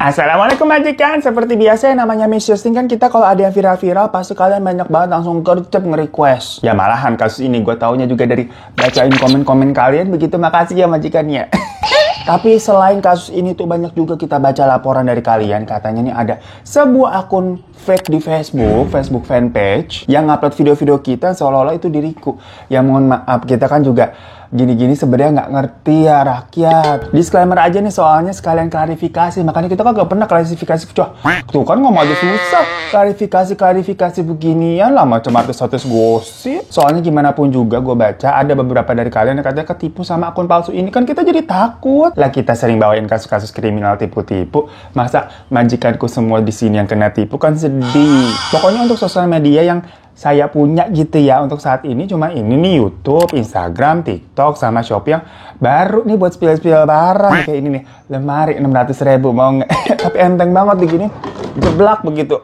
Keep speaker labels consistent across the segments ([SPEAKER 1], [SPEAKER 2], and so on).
[SPEAKER 1] Assalamualaikum majikan. Seperti biasa yang namanya Miss Justin kan kita kalau ada yang viral-viral pasti kalian banyak banget langsung gercep nge-request. Ya malahan kasus ini gue taunya juga dari bacain komen-komen kalian, begitu makasih ya majikannya. Tapi selain kasus ini tuh banyak juga kita baca laporan dari kalian. Katanya nih ada sebuah akun fake di Facebook fanpage yang upload video-video kita seolah-olah itu diriku. Ya mohon maaf, kita kan juga gini-gini sebenarnya nggak ngerti ya rakyat. Disclaimer aja nih soalnya sekalian klarifikasi. Makanya kita kan nggak pernah klarifikasi. Tuh kan ngomong aja susah. Klarifikasi beginian lah macam artis-artis gosip. Soalnya gimana pun juga gue baca ada beberapa dari kalian yang katanya ketipu sama akun palsu ini, kan kita jadi takut. Lah kita sering bawain kasus-kasus kriminal tipu-tipu. Masa majikanku semua di sini yang kena tipu, kan sedih. Pokoknya untuk sosial media yang saya punya gitu ya untuk saat ini cuma ini nih, YouTube, Instagram, TikTok, sama Shopee yang baru nih buat spill-spill barang kayak ini nih. Lemari 600.000 mau nggak? Tapi enteng banget begini, jeblak begitu.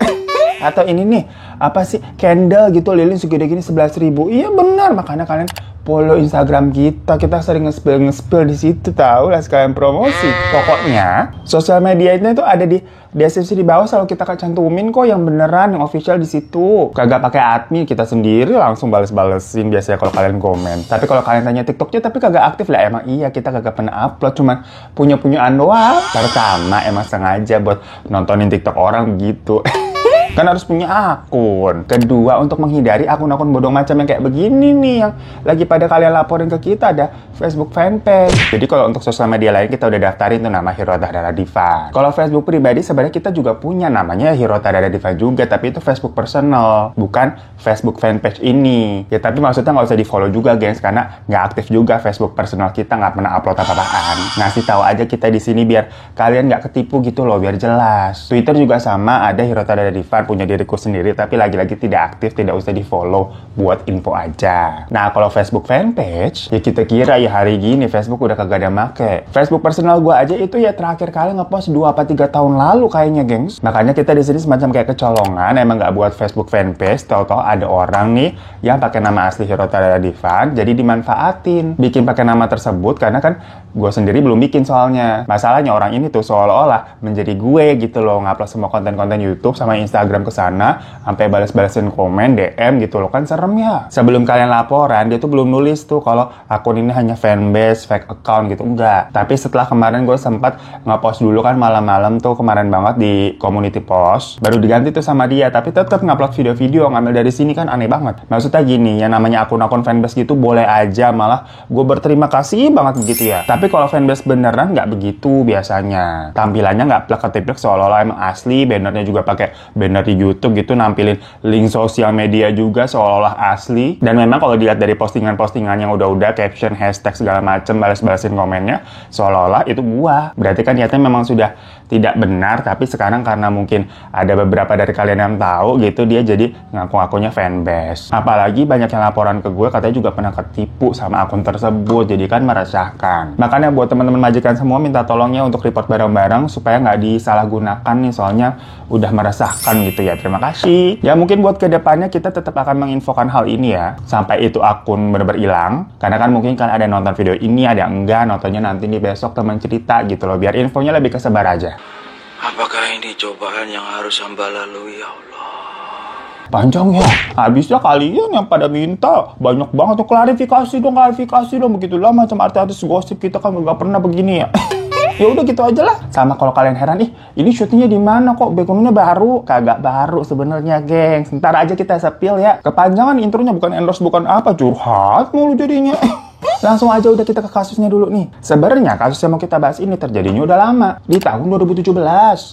[SPEAKER 1] Atau ini nih, apa sih, candle gitu, lilin segede gini 11.000. Iya benar, makanya kalian follow Instagram kita sering nge-spill di situ, tahu lah, sekalian promosi. Pokoknya sosial media itu tuh ada di deskripsi di bawah, selalu kita cantumin kok yang beneran, yang official di situ. Kagak pakai admin, kita sendiri langsung bales-balesin biasanya kalau kalian komen. Tapi kalau kalian tanya TikToknya tapi kagak aktif lah, emang iya kita kagak pernah upload, cuman punya-punyaan doang. Pertama emang sengaja buat nontonin TikTok orang gitu. Kan harus punya akun. Kedua, untuk menghindari akun-akun bodong macam yang kayak begini nih, yang lagi pada kalian laporin ke kita, ada Facebook fanpage. Jadi kalau untuk sosial media lain kita udah daftarin tuh nama Hirota Dara Diva. Kalau Facebook pribadi sebenarnya kita juga punya namanya Hirota Dara Diva juga, tapi itu Facebook personal, bukan Facebook fanpage ini. Ya tapi maksudnya nggak usah di follow juga gengs, karena nggak aktif juga Facebook personal kita, nggak pernah upload apa-apaan. Ngasih tahu aja kita di sini biar kalian nggak ketipu gitu loh, biar jelas. Twitter juga sama, ada Hirota Dara Diva, punya diriku sendiri, tapi lagi-lagi tidak aktif, tidak usah di follow, buat info aja. Nah kalau Facebook fanpage, ya kita kira ya hari gini Facebook udah kagak ada make. Facebook personal gue aja itu ya terakhir kali ngepost 2 apa 3 tahun lalu kayaknya gengs. Makanya kita di sini semacam kayak kecolongan, emang nggak buat Facebook fanpage, tau-tau ada orang nih yang pakai nama asli Hirota Dara Diva, jadi dimanfaatin, bikin pakai nama tersebut, karena kan gue sendiri belum bikin soalnya. Masalahnya orang ini tuh seolah-olah menjadi gue gitu loh, ngupload semua konten-konten YouTube sama Instagram ke sana, sampai balas-balasin komen, DM gitu loh, kan serem ya. Sebelum kalian laporan, dia tuh belum nulis tuh kalau akun ini hanya fanbase, fake account gitu, enggak. Tapi setelah kemarin gue sempat nge-post dulu kan malam-malam tuh kemarin banget di community post, baru diganti tuh sama dia, tapi tetap ngupload video-video ngambil dari sini, kan aneh banget. Maksudnya gini, yang namanya akun-akun fanbase gitu boleh aja, malah gue berterima kasih banget begitu ya. Tapi kalau fanbase beneran nggak begitu biasanya. Tampilannya nggak plek-ketiplek seolah-olah emang asli, bannernya juga pakai banner di YouTube gitu, nampilin link sosial media juga seolah-olah asli. Dan memang kalau dilihat dari postingan-postingan yang udah caption, hashtag segala macem, balas-balasin komennya seolah-olah itu gua. Berarti kan niatnya memang sudah tidak benar, tapi sekarang karena mungkin ada beberapa dari kalian yang tahu gitu, dia jadi ngaku-ngakunya fanbase. Apalagi banyak yang laporan ke gue katanya juga pernah ketipu sama akun tersebut, jadi kan meresahkan. Makanya buat teman-teman majikan semua minta tolongnya untuk report bareng-bareng supaya nggak disalahgunakan nih, soalnya udah meresahkan gitu ya. Terima kasih. Ya mungkin buat kedepannya kita tetap akan menginfokan hal ini ya, sampai itu akun bener-bener hilang. Karena kan mungkin kan ada nonton video ini, ada yang enggak, nontonnya nanti nih besok teman cerita gitu loh, biar infonya lebih kesebar aja.
[SPEAKER 2] Apakah ini cobaan yang harus hamba lalui, ya Allah?
[SPEAKER 1] Panjang ya. Habisnya kalian yang pada minta banyak banget tuh, klarifikasi dong begitulah, macam artis-artis gosip kita kan nggak pernah begini ya. Ya udah gitu aja lah. Sama kalau kalian heran, ini syutingnya di mana kok backgroundnya baru? Kagak baru sebenarnya, gengs. Ntar aja kita sepil ya. Kepanjangan intronya, bukan endorse, bukan apa, curhat mulu jadinya. Langsung aja udah kita ke kasusnya dulu nih. Sebenarnya kasus yang mau kita bahas ini terjadinya udah lama, di tahun 2017.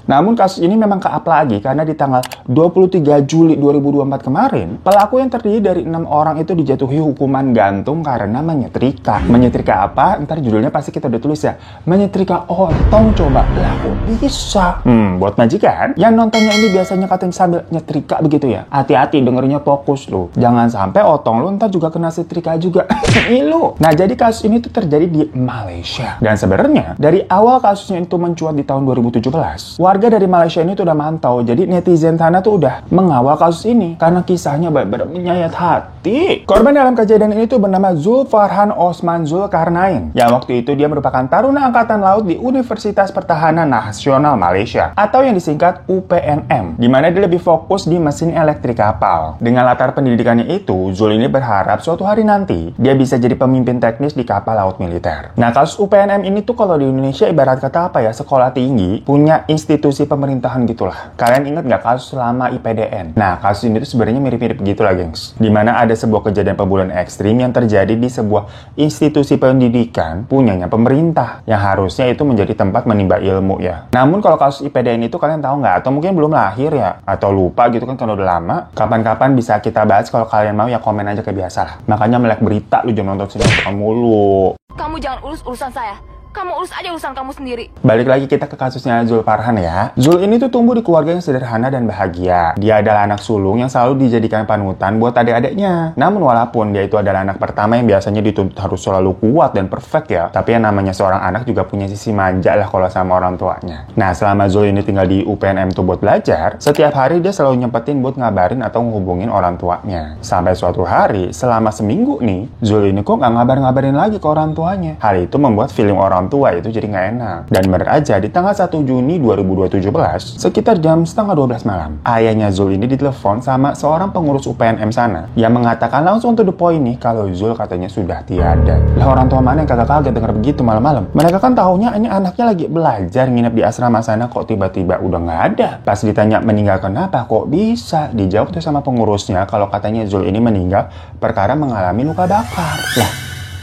[SPEAKER 1] Namun kasus ini memang ke-up lagi karena di tanggal 23 Juli 2024 kemarin, pelaku yang terdiri dari 6 orang itu dijatuhi hukuman gantung karena menyetrika. Menyetrika apa? Ntar judulnya pasti kita udah tulis ya. Menyetrika otong, coba lah kok bisa. Buat majikan yang nontonnya ini biasanya katanya sambil nyetrika begitu ya. Hati-hati, dengernya fokus lu. Jangan sampai otong lu ntar juga kena setrika juga. Lu. Nah jadi kasus ini tuh terjadi di Malaysia. Dan sebenarnya dari awal kasusnya itu mencuat di tahun 2017, warga dari Malaysia ini tuh udah mantau. Jadi netizen sana tuh udah mengawal kasus ini karena kisahnya benar-benar menyayat hati. Korban dalam kejadian ini tuh bernama Zulfarhan Osman Zulkarnain. Yang waktu itu dia merupakan taruna angkatan laut di Universitas Pertahanan Nasional Malaysia atau yang disingkat UPNM, di mana dia lebih fokus di mesin elektrik kapal. Dengan latar pendidikannya itu, Zul ini berharap suatu hari nanti dia bisa jadi pemimpin teknis di kapal laut militer. Nah, kasus UPNM ini tuh kalau di Indonesia ibarat kata apa ya, sekolah tinggi punya institusi pemerintahan gitulah. Kalian ingat nggak kasus lama IPDN? Nah, kasus ini tuh sebenarnya mirip-mirip gitulah, gengs. Di mana ada sebuah kejadian pembunuhan ekstrim yang terjadi di sebuah institusi pendidikan punyanya pemerintah, yang harusnya itu menjadi tempat menimba ilmu ya. Namun kalau kasus IPDN itu kalian tahu nggak? Atau mungkin belum lahir ya? Atau lupa gitu kan, kalau udah lama. Kapan-kapan bisa kita bahas, kalau kalian mau ya komen aja kayak biasa lah. Makanya melek berita, lu jangan nonton sinetron mulu.
[SPEAKER 3] Kamu jangan urus urusan saya. Kamu urus aja urusan kamu sendiri.
[SPEAKER 1] Balik lagi kita ke kasusnya Zulfarhan ya. Zul ini tuh tumbuh di keluarga yang sederhana dan bahagia. Dia adalah anak sulung yang selalu dijadikan panutan buat adik-adiknya. Namun walaupun dia itu adalah anak pertama yang biasanya dituntut harus selalu kuat dan perfect ya, tapi yang namanya seorang anak juga punya sisi manja lah kalau sama orang tuanya. Nah, selama Zul ini tinggal di UPNM tuh buat belajar, setiap hari dia selalu nyempetin buat ngabarin atau ngehubungin orang tuanya. Sampai suatu hari, selama seminggu nih, Zul ini kok nggak ngabar-ngabarin lagi ke orang tuanya. Hal itu membuat feeling orang tua itu jadi nggak enak. Dan bener aja, di tanggal 1 Juni 2017, sekitar jam setengah 12 malam, ayahnya Zul ini ditelepon sama seorang pengurus UPNM sana yang mengatakan langsung to the point nih kalau Zul katanya sudah tiada. Lah orang tua mana yang kagak kaget denger begitu malam-malam? Mereka kan taunya ini anaknya lagi belajar nginep di asrama sana, kok tiba-tiba udah nggak ada. Pas ditanya meninggal kenapa, kok bisa? Dijawab tuh sama pengurusnya kalau katanya Zul ini meninggal perkara mengalami luka bakar. Lah,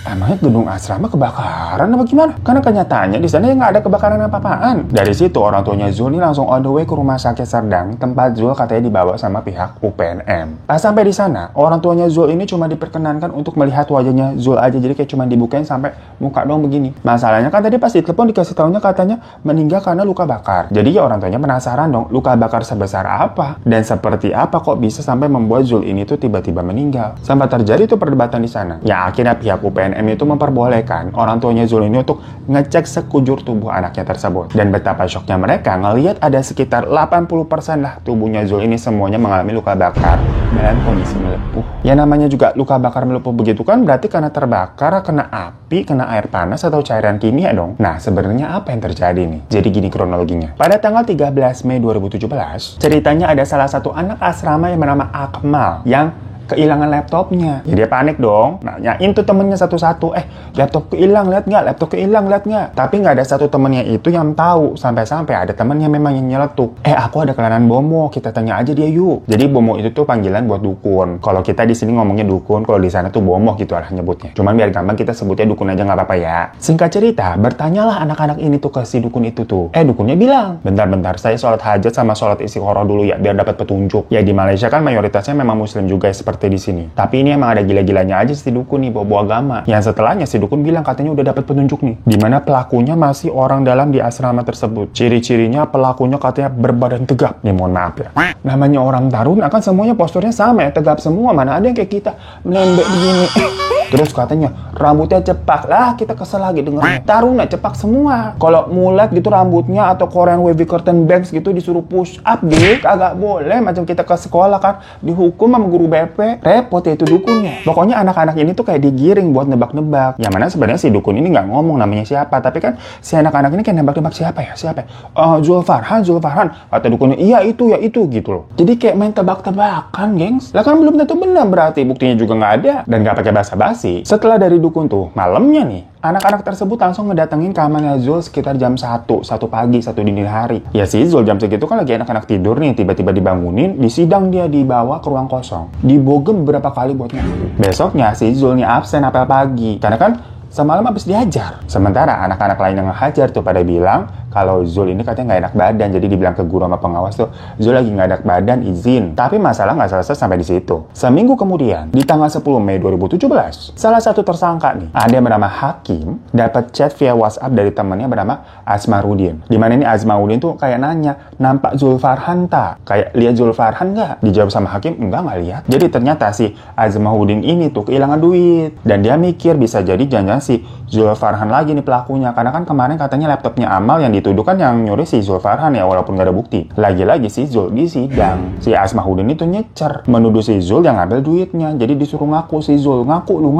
[SPEAKER 1] emangnya gedung asrama kebakaran apa gimana? Karena kenyataannya di sana nggak ada kebakaran apa-apaan. Dari situ orang tuanya Zul ini langsung on the way ke rumah sakit Serdang, tempat Zul katanya dibawa sama pihak UPNM. Pas sampai di sana, orang tuanya Zul ini cuma diperkenankan untuk melihat wajahnya Zul aja, jadi kayak cuma dibukain sampai muka dong begini. Masalahnya kan tadi pas ditelepon dikasih taunya katanya meninggal karena luka bakar. Jadi ya orang tuanya penasaran dong, luka bakar sebesar apa dan seperti apa kok bisa sampai membuat Zul ini tuh tiba-tiba meninggal. Sampai terjadi tuh perdebatan di sana. Ya akhirnya pihak UPNM itu memperbolehkan orang tuanya Zul ini untuk ngecek sekujur tubuh anaknya tersebut. Dan betapa syoknya mereka ngelihat ada sekitar 80% lah tubuhnya Zul ini semuanya mengalami luka bakar dalam kondisi melepuh. Ya namanya juga luka bakar melepuh begitu kan berarti karena terbakar, kena api, kena air panas atau cairan kimia dong. Nah sebenarnya apa yang terjadi nih? Jadi gini kronologinya. Pada tanggal 13 Mei 2017, ceritanya ada salah satu anak asrama yang bernama Akmal yang kehilangan laptopnya. Ya dia panik dong, nanyain tuh temennya satu-satu, laptop kehilang, lihat nggak? Laptop kehilang, lihat nggak? Tapi nggak ada satu temennya itu yang tahu. Sampai-sampai ada temennya memang yang nyeletuk. Aku ada kelainan Bomo, kita tanya aja dia yuk. Jadi Bomo itu tuh panggilan buat dukun. Kalau kita di sini ngomongnya dukun, kalau di sana tuh Bomo gitu lah nyebutnya. Cuman biar gampang kita sebutnya dukun aja nggak apa-apa ya. Singkat cerita, bertanyalah anak-anak ini tuh ke si dukun itu tuh. Dukunnya bilang, bentar-bentar saya sholat hajat sama sholat istiqoroh dulu ya, biar dapat petunjuk. Ya di Malaysia kan mayoritasnya memang muslim juga seperti di sini. Tapi ini emang ada gila-gilanya aja si dukun nih, bawa agama. Yang setelahnya si dukun bilang katanya udah dapat petunjuk nih, dimana pelakunya masih orang dalam di asrama tersebut. Ciri-cirinya pelakunya katanya berbadan tegap. Nih mohon maaf ya, namanya orang taruna kan semuanya posturnya sama ya, tegap semua. Mana ada yang kayak kita melembek begini. Terus katanya rambutnya cepak. Lah kita kesel lagi dengernya. Taruna cepak semua. Kalau mulet gitu rambutnya atau Korean wavy curtain bangs gitu disuruh push up gitu, kagak boleh. Macam kita ke sekolah kan dihukum sama guru BP. Repot ya itu dukunnya. Pokoknya anak-anak ini tuh kayak digiring buat nebak-nebak. Yang mana sebenarnya si dukun ini nggak ngomong namanya siapa, tapi kan si anak-anak ini kayak nebak-nebak siapa ya? Zulfarhan. Kata dukunnya iya itu gitu loh. Jadi kayak main tebak-tebakan, gengs. Lah kan belum tentu benar, berarti buktinya juga nggak ada dan nggak pakai basa-basi. Setelah dari dukun tuh, malamnya nih, anak-anak tersebut langsung ngedatengin kamarnya Zul sekitar jam 1 pagi, 1 dini hari. Ya si Zul jam segitu kan lagi anak-anak tidur nih, tiba-tiba dibangunin, disidang dia dibawa ke ruang kosong. Dibogem beberapa kali buat ngaku. Besoknya si Zul nih absen apel pagi, karena kan semalam habis dihajar. Sementara anak-anak lain yang ngehajar tuh pada bilang kalau Zul ini katanya nggak enak badan. Jadi dibilang ke guru sama pengawas tuh, Zul lagi nggak enak badan, izin. Tapi masalah nggak selesai sampai di situ. Seminggu kemudian, di tanggal 10 Mei 2017, salah satu tersangka nih, ada yang bernama Hakim, dapat chat via WhatsApp dari temannya bernama Asmarudin. Dimana ini Asmarudin tuh kayak nanya, nampak Zulfarhan tak? Kayak lihat Zulfarhan nggak? Dijawab sama Hakim, enggak lihat. Jadi ternyata si Asmarudin ini tuh kehilangan duit. Dan dia mikir bisa jadi jangan-jangan si Zulfarhan lagi nih pelakunya. Karena kan kemarin katanya laptopnya Amal yang dituduh kan yang nyuri si Zulfarhan ya, walaupun gak ada bukti. Lagi-lagi si Zul di sidang. Si Asmarudin itu nyecer, menuduh si Zul yang ngambil duitnya. Jadi disuruh ngaku si Zul, ngaku lu.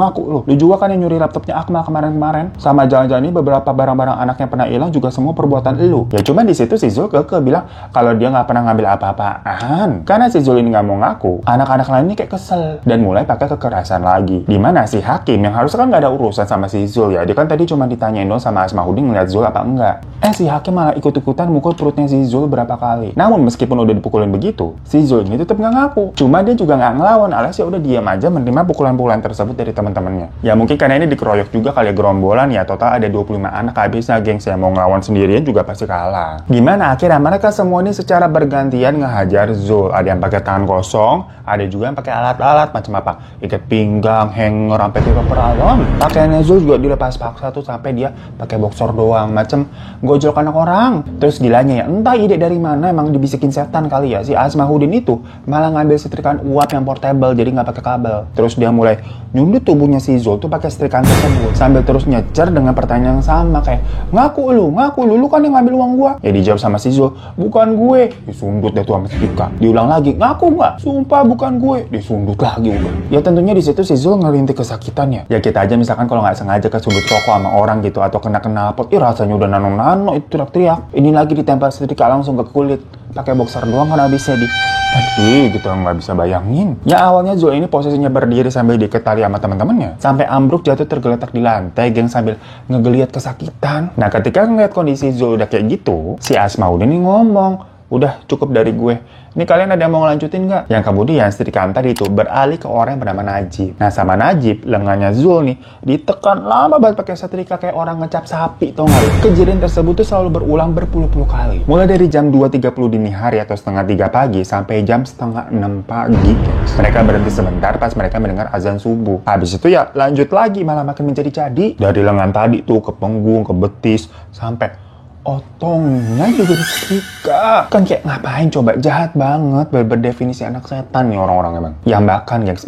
[SPEAKER 1] Lu juga kan yang nyuri laptopnya Akmal kemarin-kemarin. Sama jangan-jangan ini beberapa barang-barang anaknya pernah hilang juga semua perbuatan lu. Ya cuman di situ si Zul keke bilang kalau dia nggak pernah ngambil apa-apaan. Karena si Zul ini nggak mau ngaku, anak-anak lain ini kayak kesel dan mulai pakai kekerasan lagi. Dimana si Hakim yang harusnya kan nggak ada urusan sama si Zul ya, dia kan tadi cuma ditanyain dong sama Asmarudin ngeliat Zul apa enggak. Si Hakim malah ikut-ikutan mukul perutnya si Zul berapa kali. Namun meskipun udah dipukulin begitu, si Zul ini tetap nggak ngaku. Cuma dia juga nggak ngelawan, alias ya udah diam aja menerima pukulan-pukulan tersebut dari teman-temannya. Ya mungkin karena ini dikeroyok juga kali ya, gerombolan ya, total ada 25 anak habisnya gengs ya, mau ngelawan sendirian juga pasti kalah. Gimana akhirnya mereka semua ini secara bergantian ngehajar Zul. Ada yang pakai tangan kosong, ada juga yang pakai alat-alat macam apa, ikat pinggang, hanger, sampai tipe peralon. Pakaiannya Zul juga dilepas paksa tuh sampai dia pakai boxer doang, macam gojol anak orang. Terus gilanya ya, entah ide dari mana, emang dibisikin setan kali ya, si Asmarudin itu malah ngambil setrikaan uap yang portable jadi nggak pakai kabel. Terus dia mulai nyundut tubuhnya si Zul tuh pakai setrikaan tersebut sambil terus nyecer dengan pertanyaan yang sama kayak, ngaku lu kan yang ngambil uang gua. Ya dijawab sama si Zul, bukan gue. Disundut deh tuh sama setrika. Diulang lagi, ngaku nggak? Sumpah bukan gue. Disundut lagi udah. Ya tentunya di situ si Zul ngerintih kesakitan ya. Ya kita aja misalkan kalau nggak sengaja kesundut rokok sama orang gitu atau kena knalpot, rasanya udah nano itu teriak-teriak. Ini lagi ditempel setrika langsung ke kulit. Pakai boxer doang kan habisnya di. Tapi gitu nggak bisa bayangin. Ya awalnya Zul ini posisinya berdiri sambil diikat tali sama teman-temannya. Sampai ambruk jatuh tergeletak di lantai, geng sambil ngegeliat kesakitan. Nah ketika ngeliat kondisi Zul udah kayak gitu, si Asmarudin ini ngomong, udah cukup dari gue. Ini kalian ada yang mau ngelanjutin nggak? Yang kemudian setrikaan tadi itu beralih ke orang yang bernama Najib. Nah sama Najib, lengannya Zul nih ditekan lama banget pakai setrika kayak orang ngecap sapi, tau nggak? Kejadian tersebut tuh selalu berulang berpuluh-puluh kali. Mulai dari jam 2.30 dini hari atau setengah 3 pagi sampai jam setengah 6 pagi. Mereka berhenti sebentar pas mereka mendengar azan subuh. Habis itu ya lanjut lagi, malah makin menjadi-jadi. Dari lengan tadi tuh ke punggung, ke betis, sampai otongnya juga disetrika. Kan kayak ngapain coba, jahat banget, berdefinisi anak setan nih orang-orang emang. Yambakan gengs,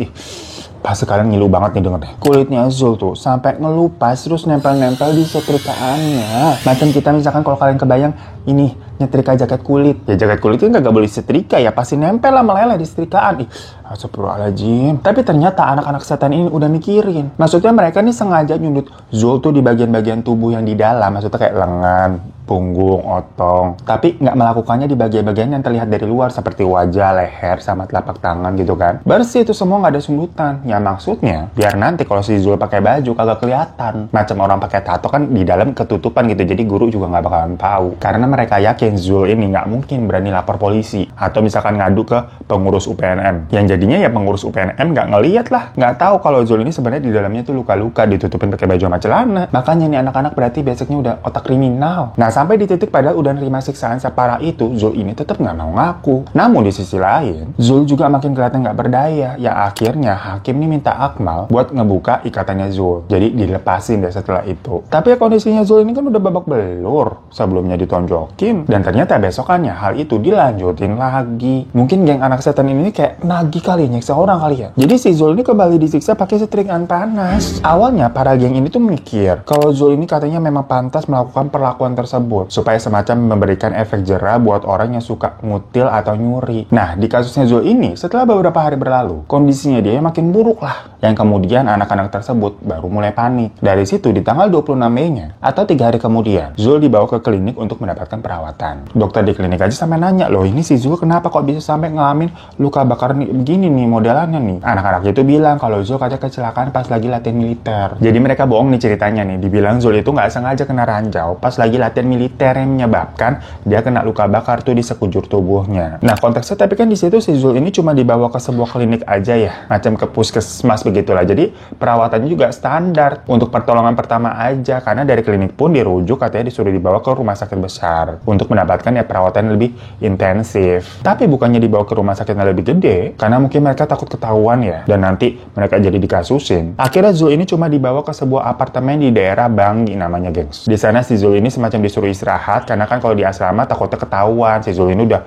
[SPEAKER 1] pasti kalian ngilu banget nih denger deh. Kulitnya Zul tuh sampai ngelupas terus nempel-nempel di setrikaannya. Macam kita misalkan kalau kalian kebayang ini nyetrika jaket kulit. Ya jaket kulit kan gak boleh setrika ya, pasti nempel lah meleleh di setrikaan. Astagfirullahaladzim. Tapi ternyata anak-anak setan ini udah mikirin. Maksudnya mereka nih sengaja nyundut Zul tuh di bagian-bagian tubuh yang di dalam. Maksudnya kayak lengan, punggung, otong. Tapi nggak melakukannya di bagian-bagian yang terlihat dari luar seperti wajah, leher, sama telapak tangan gitu kan. Bersih itu semua nggak ada sundutan. Ya maksudnya biar nanti kalau si Zul pakai baju kagak kelihatan. Macam orang pakai tato kan di dalam ketutupan gitu. Jadi guru juga nggak bakalan tahu. Karena mereka yakin Zul ini nggak mungkin berani lapor polisi atau misalkan ngadu ke pengurus UPNM. Yang jadinya ya pengurus UPNM nggak ngeliat lah, nggak tahu kalau Zul ini sebenarnya di dalamnya tuh luka-luka ditutupin pakai baju sama celana. Makanya nih anak-anak berarti basicnya udah otak kriminal. Nah sampai di titik padahal udah nerima siksaan separah itu, Zul ini tetap nggak mau ngaku. Namun di sisi lain, Zul juga makin kelihatan nggak berdaya. Ya akhirnya Hakim nih minta Akmal buat ngebuka ikatannya Zul. Jadi dilepasin deh setelah itu. Tapi ya kondisinya Zul ini kan udah babak belur. Sebelumnya ditonjokin dan ternyata besokannya hal itu dilanjutin lagi. Mungkin geng anak setan ini kayak nagih kali, nyiksa orang kali ya. Jadi si Zul ini kembali disiksa pakai setrikaan panas. Awalnya para geng ini tuh mikir kalau Zul ini katanya memang pantas melakukan perlakuan tersebut supaya semacam memberikan efek jera buat orang yang suka ngutil atau nyuri. Nah di kasusnya Zul ini setelah beberapa hari berlalu kondisinya dia makin buruk lah. Yang kemudian anak-anak tersebut baru mulai panik. Dari situ di tanggal 26 Mei-nya atau 3 hari kemudian Zul dibawa ke klinik untuk mendapatkan perawatan. Dokter di klinik aja sampai nanya, loh ini si Zul kenapa kok bisa sampai ngalamin luka bakar nih, begini nih modelannya nih. Anak-anak itu bilang kalau Zul katanya kecelakaan pas lagi latihan militer. Jadi mereka bohong nih ceritanya nih. Dibilang Zul itu nggak sengaja kena ranjau pas lagi latihan militer yang menyebabkan dia kena luka bakar tuh di sekujur tubuhnya. Nah konteksnya tapi kan di situ si Zul ini cuma dibawa ke sebuah klinik aja ya, macam ke puskesmas begitulah. Jadi perawatannya juga standar untuk pertolongan pertama aja karena dari klinik pun dirujuk katanya disuruh dibawa ke rumah sakit besar. besar untuk mendapatkan ya perawatan lebih intensif. Tapi bukannya dibawa ke rumah sakit yang lebih gede, karena mungkin mereka takut ketahuan ya, dan nanti mereka jadi dikasusin. Akhirnya Zul ini cuma dibawa ke sebuah apartemen di daerah Bangi namanya, gengs. Di sana si Zul ini semacam disuruh istirahat, karena kan kalau di asrama takutnya ketahuan. Si Zul ini udah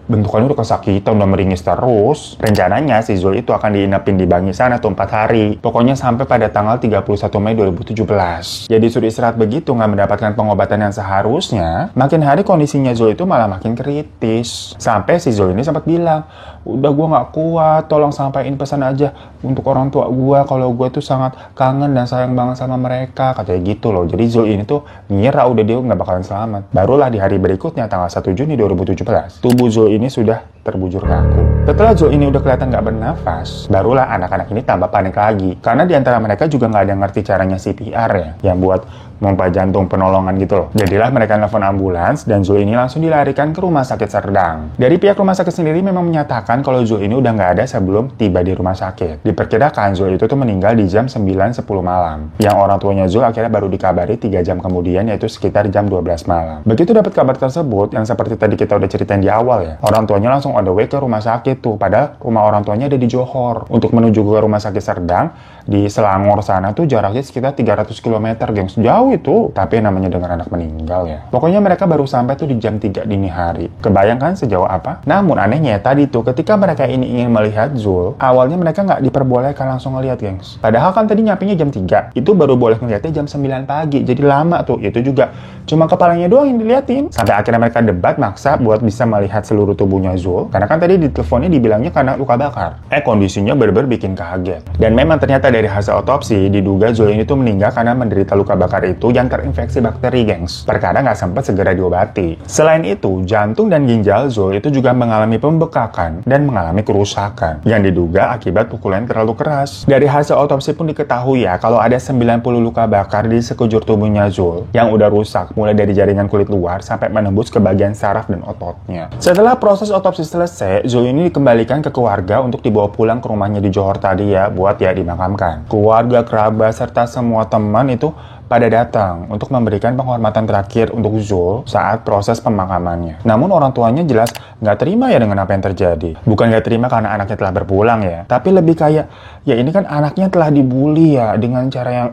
[SPEAKER 1] bentukannya udah kesakitan, udah meringis terus. Rencananya si Zul itu akan diinapin di Bangi sana tuh 4 hari. Pokoknya sampai pada tanggal 31 Mei 2017. Jadi suruh istirahat begitu, nggak mendapatkan pengobatan yang seharusnya, makin hari kondisinya Zul itu malah makin kritis. Sampai si Zul ini sempat bilang, udah gue nggak kuat, tolong sampaikan pesan aja untuk orang tua gue kalau gue tuh sangat kangen dan sayang banget sama mereka, katanya gitu loh. Jadi Zul ini tuh ngira udah dia nggak bakalan selamat. Barulah di hari berikutnya tanggal 1 Juni 2017, tubuh Zul ini sudah terbujur kaku. Setelah Zul ini udah kelihatan nggak bernafas, barulah anak-anak ini tambah panik lagi. Karena di antara mereka juga nggak ada yang ngerti caranya CPR ya, yang buat pompa jantung penolongan gitu loh. Jadilah mereka nelfon ambulans dan Zul ini langsung dilarikan ke rumah sakit Serdang. Dari pihak rumah sakit sendiri memang menyatakan kalau Zul ini udah nggak ada sebelum tiba di rumah sakit. Diperkirakan Zul itu tuh meninggal di jam 9.10 malam. Yang orang tuanya Zul akhirnya baru dikabari 3 jam kemudian, yaitu sekitar jam 12 malam. Begitu dapat kabar tersebut, yang seperti tadi kita udah ceritain di awal ya, orang tuanya langsung on the way ke rumah sakit tuh. Padahal rumah orang tuanya ada di Johor. Untuk menuju ke rumah sakit Serdang, di Selangor sana tuh jaraknya sekitar 300 km, gengs. Jauh itu. Tapi namanya dengar anak meninggal ya. Pokoknya mereka baru sampai tuh di jam 3 dini hari. Kebayangkan sejauh apa? Namun anehnya tadi tuh ketika mereka ini ingin melihat Zul, awalnya mereka nggak diperbolehkan langsung ngelihat, gengs. Padahal kan tadi nyampingnya jam 3. Itu baru boleh ngeliatnya jam 9 pagi. Jadi lama tuh. Itu juga cuma kepalanya doang yang diliatin. Sampai akhirnya mereka debat maksa buat bisa melihat seluruh tubuhnya Zul. Karena kan tadi di teleponnya dibilangnya karena luka bakar. Kondisinya bener-bener bikin kaget. Dan memang ternyata dari hasil otopsi diduga Zul ini tuh meninggal karena menderita luka bakar itu yang terinfeksi bakteri, gengs. Perkara nggak sempat segera diobati. Selain itu, jantung dan ginjal Zul itu juga mengalami pembekakan dan mengalami kerusakan yang diduga akibat pukulan terlalu keras. Dari hasil otopsi pun diketahui ya kalau ada 90 luka bakar di sekujur tubuhnya Zul yang udah rusak mulai dari jaringan kulit luar sampai menembus ke bagian saraf dan ototnya. Setelah proses otopsi selesai, Zul ini dikembalikan ke keluarga untuk dibawa pulang ke rumahnya di Johor tadi ya, buat ya dimakamkan. Keluarga, kerabat, serta semua teman itu pada datang untuk memberikan penghormatan terakhir untuk Zul saat proses pemakamannya. Namun orang tuanya jelas nggak terima ya dengan apa yang terjadi. Bukan nggak terima karena anaknya telah berpulang ya, tapi lebih kayak, ya ini kan anaknya telah dibully ya dengan cara yang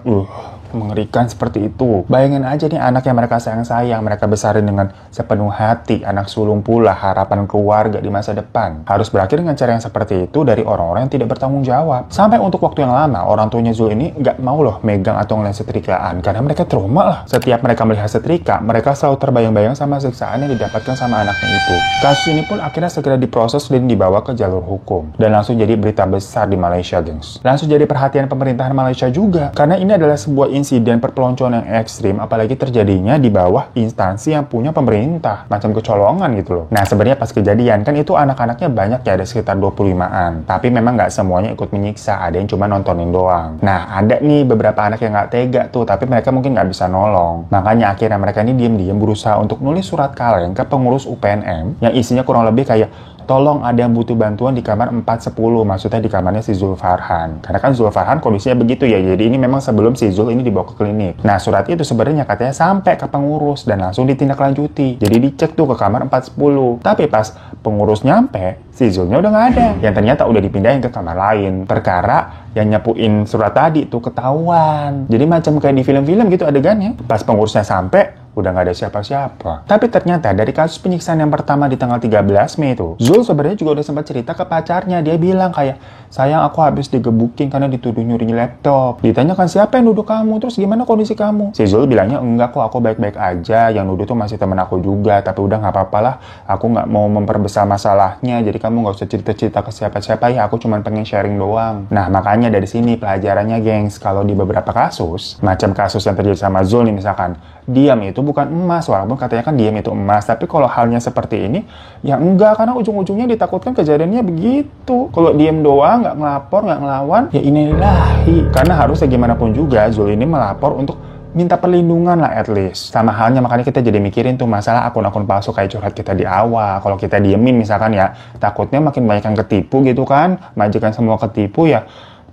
[SPEAKER 1] mengerikan seperti itu. Bayangin aja nih anak yang mereka sayang-sayang, mereka besarin dengan sepenuh hati, anak sulung pula, harapan keluarga di masa depan. Harus berakhir dengan cara yang seperti itu dari orang-orang yang tidak bertanggung jawab. Sampai untuk waktu yang lama, orang tuanya Zul ini nggak mau loh megang atau ngeliat setrikaan, karena mereka trauma lah. Setiap mereka melihat setrika, mereka selalu terbayang-bayang sama siksaan yang didapatkan sama anaknya itu. Kasus ini pun akhirnya segera diproses dan dibawa ke jalur hukum. Dan langsung jadi berita besar di Malaysia, gengs. Langsung jadi perhatian pemerintahan Malaysia juga, karena ini adalah sebuah insiden perpeloncoan yang ekstrim, apalagi terjadinya di bawah instansi yang punya pemerintah, macam kecolongan gitu loh. Nah sebenarnya pas kejadian kan itu anak-anaknya banyak ya, ada sekitar 25-an, tapi memang nggak semuanya ikut menyiksa, ada yang cuma nontonin doang. Nah ada nih beberapa anak yang nggak tega tuh, tapi mereka mungkin nggak bisa nolong. Makanya akhirnya mereka ini diam-diam berusaha untuk nulis surat kaleng ke pengurus UPNM yang isinya kurang lebih kayak, tolong ada yang butuh bantuan di kamar 410, maksudnya di kamarnya si Zul Farhan. Karena kan Zul Farhan kondisinya begitu ya, jadi ini memang sebelum si Zul ini dibawa ke klinik. Nah surat itu sebenarnya katanya sampai ke pengurus dan langsung ditindaklanjuti. Jadi dicek tuh ke kamar 410. Tapi pas pengurus nyampe, si Zulnya udah nggak ada. Yang ternyata udah dipindahin ke kamar lain. Perkara yang nyapuin surat tadi tuh ketahuan. Jadi macam kayak di film-film gitu adegannya. Pas pengurusnya sampai, udah nggak ada siapa-siapa. Tapi ternyata dari kasus penyiksaan yang pertama di tanggal 13 Mei itu, Zul sebenarnya juga udah sempat cerita ke pacarnya. Dia bilang kayak, sayang aku habis digebukin karena dituduh nyuri laptop. Ditanyakan siapa yang nuduh kamu, terus gimana kondisi kamu? Si Zul bilangnya, enggak kok, aku baik-baik aja. Yang nuduh tuh masih temen aku juga, tapi udah nggak apa-apa lah. Aku nggak mau memperbesar masalahnya, jadi kamu nggak usah cerita-cerita ke siapa-siapa ya. Aku cuma pengen sharing doang. Nah makanya dari sini pelajarannya, gengs, kalau di beberapa kasus, macam kasus yang terjadi sama Zul nih misalkan, diam itu bukan emas, walaupun katanya kan diam itu emas, tapi kalau halnya seperti ini ya enggak, karena ujung-ujungnya ditakutkan kejadiannya begitu. Kalau diam doang, nggak ngelapor, nggak ngelawan, ya inilahi. Karena harusnya gimana pun juga Zul ini melapor untuk minta perlindungan lah at least. Sama halnya makanya kita jadi mikirin tuh masalah akun-akun palsu kayak curhat kita di awal. Kalau kita diemin misalkan ya, takutnya makin banyak yang ketipu gitu kan, majikan semua ketipu ya.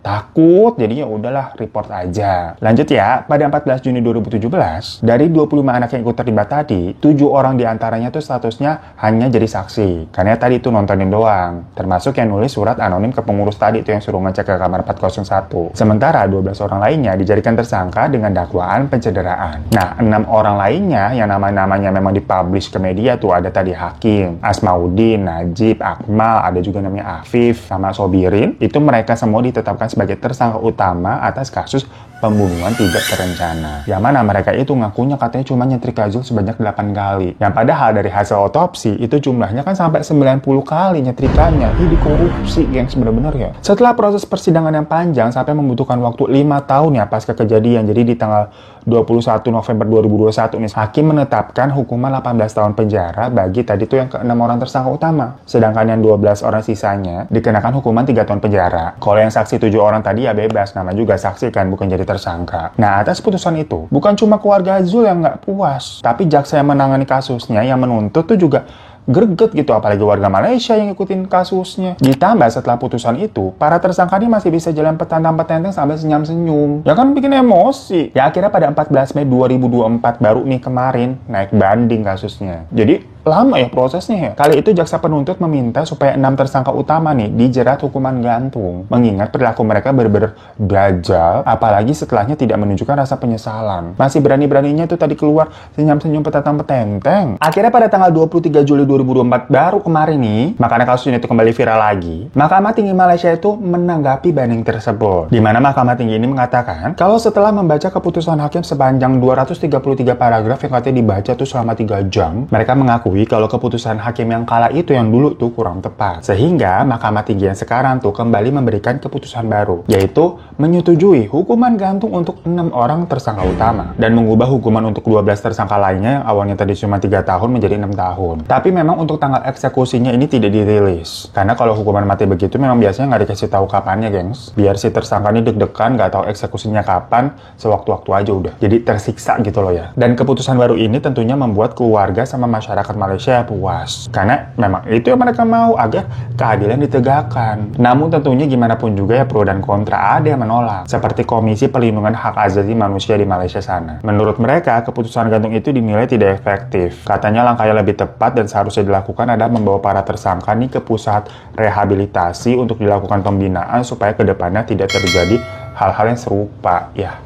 [SPEAKER 1] Takut, jadi ya udahlah report aja. Lanjut ya, pada 14 Juni 2017, dari 25 anak yang ikut terlibat tadi, 7 orang diantaranya tuh statusnya hanya jadi saksi. Karena tadi itu nontonin doang. Termasuk yang nulis surat anonim ke pengurus tadi itu yang suruh ngecek ke kamar 401. Sementara 12 orang lainnya dijadikan tersangka dengan dakwaan pencederaan. Nah, 6 orang lainnya yang namanya memang dipublish ke media tuh ada tadi Hakim, Asmaudin, Najib, Akmal, ada juga namanya Afif, sama Sobirin. Itu mereka semua ditetapkan sebagai tersangka utama atas kasus pembunuhan tidak terencana. Yang mana mereka itu ngakunya katanya cuma nyetrika Zul sebanyak 8 kali. Yang padahal dari hasil otopsi itu jumlahnya kan sampai 90 kali nyetrikanya. Ini korupsi, gengs, bener-bener ya. Setelah proses persidangan yang panjang sampai membutuhkan waktu 5 tahun ya pasca kejadian. Jadi di tanggal 21 November 2021 nih, Hakim menetapkan hukuman 18 tahun penjara bagi tadi tuh yang ke-6 orang tersangka utama. Sedangkan yang 12 orang sisanya dikenakan hukuman 3 tahun penjara. Kalau yang saksi 7 orang tadi ya bebas, nama juga saksi kan, bukan jadi tersangka. Nah, atas putusan itu, bukan cuma keluarga Zul yang nggak puas, tapi jaksa yang menangani kasusnya yang menuntut tuh juga greget gitu, apalagi warga Malaysia yang ngikutin kasusnya. Ditambah setelah putusan itu, para tersangka ini masih bisa jalan petantang-petenteng sampai senyum-senyum. Ya kan bikin emosi. Ya akhirnya pada 14 Mei 2024 baru nih kemarin naik banding kasusnya. Jadi lama ya prosesnya ya. Kali itu jaksa penuntut meminta supaya 6 tersangka utama nih dijerat hukuman gantung. Mengingat perilaku mereka bener-bener dajal, apalagi setelahnya tidak menunjukkan rasa penyesalan. Masih berani-beraninya tuh tadi keluar senyum-senyum petantang-petenteng. Akhirnya pada tanggal 23 Juli 2024 baru kemarin nih, makanya kasus ini tuh kembali viral lagi. Mahkamah Tinggi Malaysia itu menanggapi banding tersebut. Di mana Mahkamah Tinggi ini mengatakan, kalau setelah membaca keputusan hakim sepanjang 233 paragraf yang katanya dibaca tuh selama 3 jam, mereka mengakui kalau keputusan hakim yang kala itu yang dulu tuh kurang tepat. Sehingga Mahkamah Tinggi yang sekarang tuh kembali memberikan keputusan baru, yaitu menyetujui hukuman gantung untuk 6 orang tersangka utama dan mengubah hukuman untuk 12 tersangka lainnya yang awalnya tadi cuma 3 tahun menjadi 6 tahun. Tapi memang untuk tanggal eksekusinya ini tidak dirilis. Karena kalau hukuman mati begitu memang biasanya nggak dikasih tahu kapannya, gengs. Biar si tersangka ini deg-degan nggak tahu eksekusinya kapan, sewaktu-waktu aja udah. Jadi tersiksa gitu loh ya. Dan keputusan baru ini tentunya membuat keluarga sama masyarakat Malaysia puas. Karena memang itu yang mereka mau, agar keadilan ditegakkan. Namun tentunya gimana pun juga ya pro dan kontra ada yang menolak. Seperti Komisi Perlindungan Hak Asasi Manusia di Malaysia sana. Menurut mereka, keputusan gantung itu dinilai tidak efektif. Katanya langkah yang lebih tepat dan seharusnya dilakukan adalah membawa para tersangka nih ke pusat rehabilitasi untuk dilakukan pembinaan supaya kedepannya tidak terjadi hal-hal yang serupa. Ya,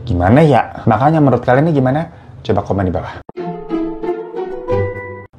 [SPEAKER 1] gimana ya? Makanya menurut kalian ini gimana? Coba komen di bawah.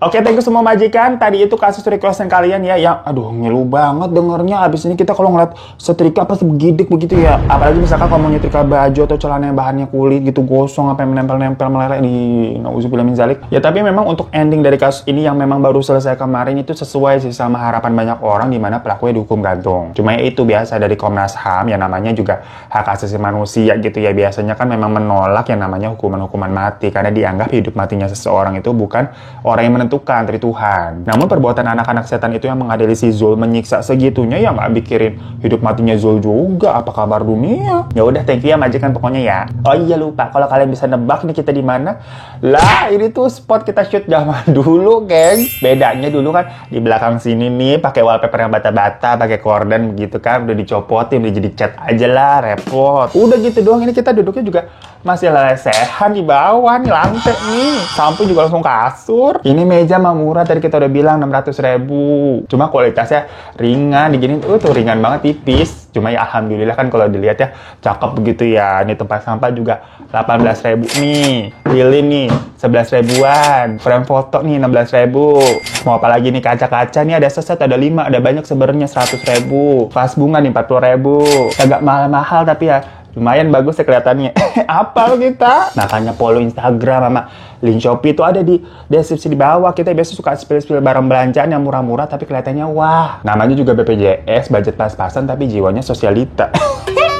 [SPEAKER 1] Oke, thank you semua majikan. Tadi itu kasus requestan kalian ya, yang aduh ngeluh banget dengernya. Abis ini kita kalau ngeliat setrika pasti begidik begitu ya. Apalagi misalkan kalau mau nyetrika baju atau celana yang bahannya kulit gitu gosong apa yang menempel-nempel meleleh di nauzubillah min zalik. Ya tapi memang untuk ending dari kasus ini yang memang baru selesai kemarin itu sesuai sih sama harapan banyak orang di mana pelakunya dihukum gantung. Cuma ya itu biasa dari Komnas HAM yang namanya juga hak asasi manusia gitu ya. Biasanya kan memang menolak yang namanya hukuman-hukuman mati karena dianggap hidup matinya seseorang itu bukan orang yang menentukan dari Tuhan. Namun perbuatan anak-anak setan itu yang mengadili si Zul menyiksa segitunya ya nggak mikirin hidup matinya Zul juga, apa kabar dunia. Ya udah, thank you ya majikan pokoknya ya. Oh iya lupa, kalau kalian bisa nebak nih kita di mana? Lah ini tuh spot kita shoot zaman dulu, geng. Bedanya dulu kan di belakang sini nih pakai wallpaper yang bata-bata, pakai korden begitu kan, udah dicopotin, udah jadi cat aja lah, repot. Udah gitu doang, ini kita duduknya juga masih lesehan di bawah nih, lantai nih. Sampai juga langsung kasur. Ini meja mah murah, tadi kita udah bilang 600.000. Cuma kualitasnya ringan, digini tuh ringan banget, tipis. Cuma ya alhamdulillah kan kalau dilihat ya cakep begitu ya. Ini tempat sampah juga 18.000 nih. Lilin nih 11.000-an. Frame foto nih 16.000. Mau apa lagi nih, kaca-kaca nih ada seset, ada 5, ada banyak sebenarnya 100.000. Vas bunga nih 40.000. Agak mahal-mahal tapi ya lumayan bagus ya kelihatannya. Apa lo kita? Makanya follow Instagram sama link Shopee itu ada di deskripsi di bawah. Kita biasa suka spill-spill barang belanjaan yang murah-murah tapi kelihatannya wah. Namanya juga BPJS, budget pas-pasan tapi jiwanya sosialita.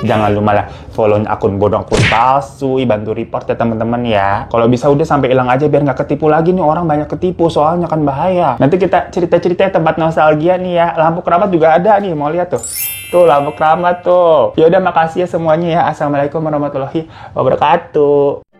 [SPEAKER 1] Jangan lu malah follow akun bodong, akun palsu, bantu report ya teman-teman ya. Kalau bisa udah sampai hilang aja biar nggak ketipu lagi nih, orang banyak ketipu soalnya kan bahaya. Nanti kita cerita-cerita tempat nostalgia nih ya. Lampu keramat juga ada nih, mau lihat tuh. Tuh lampu keramat tuh. Ya udah, makasih ya semuanya ya. Assalamualaikum warahmatullahi wabarakatuh.